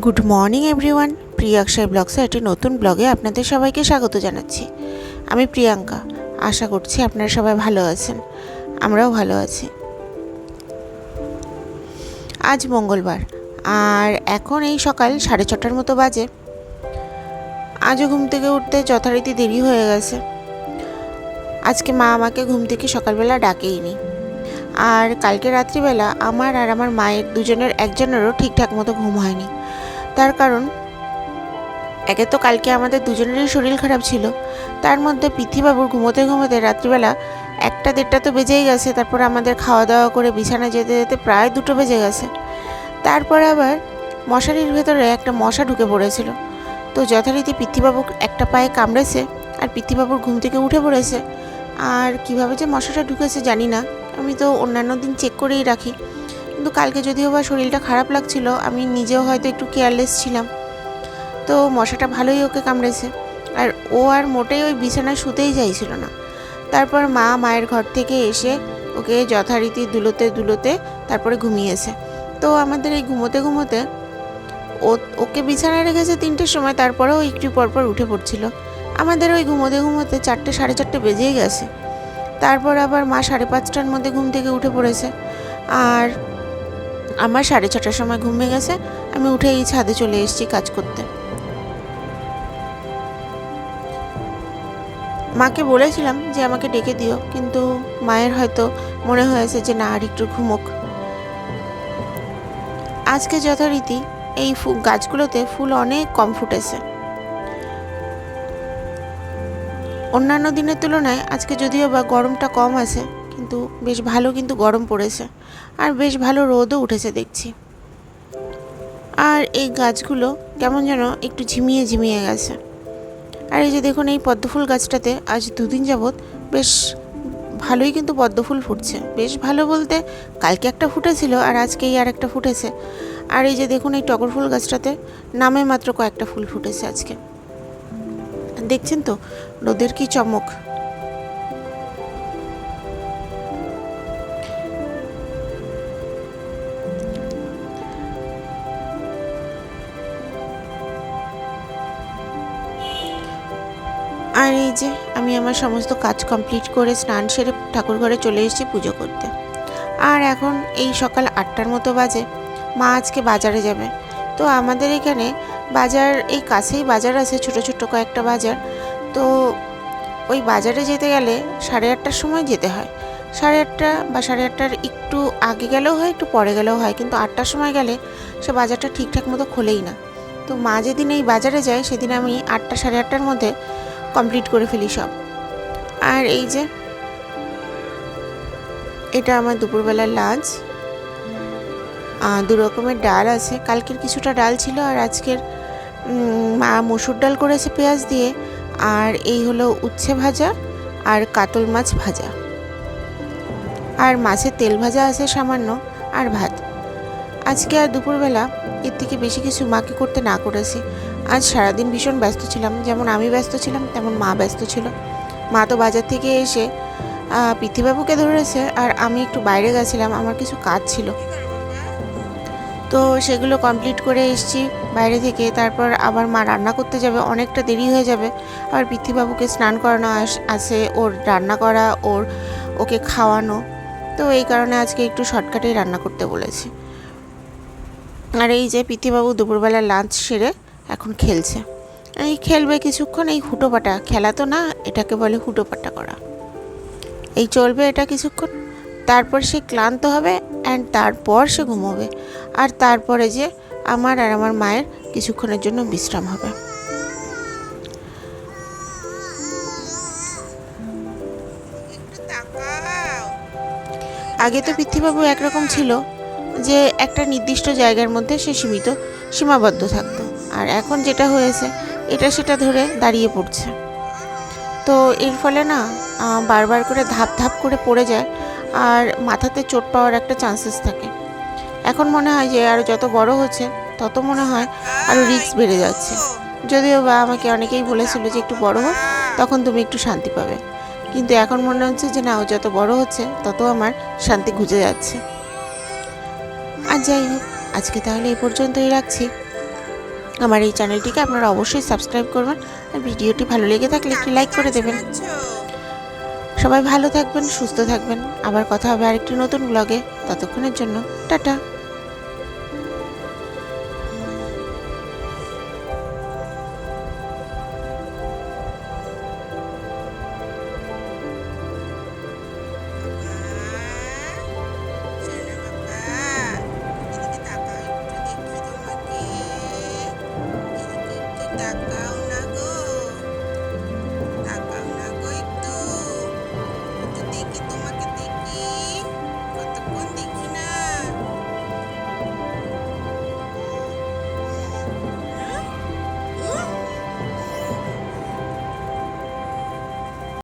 Good morning everyone, প্রিয়া অক্ষয় ব্লগসের একটি নতুন ব্লগে আপনাদের সবাইকে স্বাগত জানাচ্ছি। আমি প্রিয়াঙ্কা। আশা করছি আপনারা সবাই ভালো আছেন, আমরাও ভালো আছি। আজ মঙ্গলবার, আর এখন এই সকাল 6:30 মতো বাজে। আজও ঘুম থেকে উঠতে যথারীতি দেরি হয়ে গেছে। আজকে মা আমাকে ঘুম থেকে সকালবেলা ডাকেইনি। আর কালকে রাত্রিবেলা আমার আর আমার মায়ের দুজনের একজনেরও ঠিকঠাক মতো ঘুম হয়নি। তার কারণ, একে তো কালকে আমাদের দুজনেরই শরীর খারাপ ছিল, তার মধ্যে পৃথ্বীবাবুর ঘুমোতে ঘুমোতে রাত্রিবেলা 1টা-1:30 তো বেজেই গেছে। তারপর আমাদের খাওয়া দাওয়া করে বিছানায় যেতে যেতে প্রায় 2টো বেজে গেছে। তারপর আবার মশারির ভেতরে একটা মশা ঢুকে পড়েছিল। তো যথারীতি পৃথ্বীবাবু একটা পায়ে কামড়েছে, আর পৃথ্বীবাবুর ঘুম থেকে উঠে পড়েছে। আর কিভাবে যে মশাটা ঢুকেছে জানি না, আমি তো অন্যান্য দিন চেক করেই রাখি, কিন্তু কালকে যদিও বা শরীরটা খারাপ লাগছিল, আমি নিজেও হয়তো একটু কেয়ারলেস ছিলাম। তো মশাটা ভালোই ওকে কামড়েছে, আর ও আর মোটেই ওই বিছানায় শুতেই চাইছিল না। তারপর মায়ের ঘর থেকে এসে ওকে যথারীতি দুলোতে তারপরে ঘুমিয়েছে। তো আমাদের এই ঘুমোতে ঘুমোতে ওকে বিছানায় রেখেছে 3টের সময়, তারপরেও একটু পরপর উঠে পড়ছিল। আমাদের ওই ঘুমোতে ঘুমোতে 4টে-4:30 বেজেই গেছে। তারপর আবার মা 5:30টার মধ্যে ঘুম থেকে উঠে পড়েছে, আর আমার 6:30টার সময় ঘুম ভেঙে গেছে। আমি উঠে এই ছাদে চলে এসেছি কাজ করতে। মাকে বলেছিলাম যে আমাকে ডেকে দিও, কিন্তু মায়ের হয়তো মনে হয়েছে যে না, আর একটু ঘুমোক। আজকে যথারীতি এই গাছগুলোতে ফুল অনেক কম ফুটেছে। অন্যান্য দিনের তুলনায় আজকে যদিও বা গরমটা কম আছে, কিন্তু বেশ ভালো কিন্তু গরম পড়েছে, আর বেশ ভালো রোদও উঠেছে দেখছি। আর এই গাছগুলো কেমন যেন একটু ঝিমিয়ে ঝিমিয়ে গেছে। আর এই যে দেখুন, এই পদ্মফুল গাছটাতে আজ 2 দিন যাবৎ বেশ ভালোই কিন্তু পদ্মফুল ফুটছে। বেশ ভালো বলতে, কালকে একটা ফুটেছিল আর আজকেই আর একটা ফুটেছে। আর এই যে দেখুন, এই টগর ফুল গাছটাতে নামে মাত্র কয়েকটা ফুল ফুটেছে আজকে। দেখছেন তো রোদের কি চমক। আর এই যে আমি আমার সমস্ত কাজ কমপ্লিট করে স্নান সেরে ঠাকুর ঘরে চলে এসেছি পুজো করতে। আর এখন এই সকাল 8টার মতো বাজে। মা আজকে বাজারে যাবে। তো আমাদের এখানে বাজার, এই কাছেই বাজার আছে, ছোট ছোট কয়েকটা বাজার। তো ওই বাজারে যেতে গেলে 8:30টার সময় যেতে হয়। 8:30 বা 8:30টার একটু আগে গেলেও হয়, একটু পরে গেলেও হয়, কিন্তু 8টার সময় গেলে সে বাজারটা ঠিকঠাক মতো খোলেই না। তো মা যেদিন এই বাজারে যায় সেদিন আমি 8টা 8:30টার মধ্যে কমপ্লিট করে ফেলি সব। আর এই যে এটা আমার দুপুরবেলার লাঞ্চ। 2 রকমের ডাল আছে, কালকের কিছুটা ডাল ছিল, আর আজকের মা মসুর ডাল করেছে পেঁয়াজ দিয়ে। আর এই হলো উচ্ছে ভাজা আর কাতল মাছ ভাজা, আর মাছের তেল ভাজা আছে সামান্য, আর ভাত। আজকে আর দুপুরবেলা এর থেকে বেশি কিছু মাকে করতে না করেছি। আজ সারাদিন ভীষণ ব্যস্ত ছিলাম, যেমন আমি ব্যস্ত ছিলাম তেমন মা ব্যস্ত ছিল। মা তো বাজার থেকে এসে পৃথ্বীবাবুকে ধরেছে, আর আমি একটু বাইরে গেছিলাম, আমার কিছু কাজ ছিল, তো সেগুলো কমপ্লিট করে এসেছি বাইরে থেকে। তারপর আবার মা রান্না করতে যাবে, অনেকটা দেরি হয়ে যাবে। আবার পৃথ্বীবাবুকে স্নান করানো আছে, ওর রান্না করা, ওকে খাওয়ানো। তো এই কারণে আজকে একটু শর্টকাটেই রান্না করতে বলেছি। আর এই যে পৃথ্বীবাবু দুপুরবেলা লাঞ্চ সেরে এখন খেলছে। এই খেলবে কিছুক্ষণ, এই হুটোপাটা খেলা তো না, এটাকে বলে হুটোপাটা করা। এই চলবে এটা কিছুক্ষণ, তারপর সে ক্লান্ত হবে, অ্যান্ড তারপর সে ঘুমোবে। আর তারপরে যে আমার আর আমার মায়ের কিছুক্ষণের জন্য বিশ্রাম হবে। আগে তো পৃথ্বীবাবু একরকম ছিল, যে একটা নির্দিষ্ট জায়গার মধ্যে সে সীমাবদ্ধ থাকতো, আর এখন যেটা হয়েছে এটা সেটা ধরে দাঁড়িয়ে পড়ছে। তো এর ফলে না বারবার করে ধাপ ধাপ করে পড়ে যায়, আর মাথাতে চোট পাওয়ার একটা চান্সেস থাকে। এখন মনে হয় যে আরও যত বড় হচ্ছে তত মনে হয় আরও রিস্ক বেড়ে যাচ্ছে। যদিও বা আমাকে অনেকেই বলেছিল যে একটু বড় হোক, তখন তুমি একটু শান্তি পাবে, কিন্তু এখন মনে হচ্ছে যে না, ও যত বড় হচ্ছে তত আমার শান্তি ঘুচে যাচ্ছে। আর যাই হোক, আজকে তাহলে এই পর্যন্তই রাখছি। আমার এই চ্যানেলটিকে আপনারা অবশ্যই সাবস্ক্রাইব করবেন, আর ভিডিওটি ভালো লেগে থাকলে একটি লাইক করে দেবেন। সবাই ভালো থাকবেন, সুস্থ থাকবেন। আবার কথা হবে আরেকটি নতুন ব্লগে। ততক্ষণের জন্য টাটা।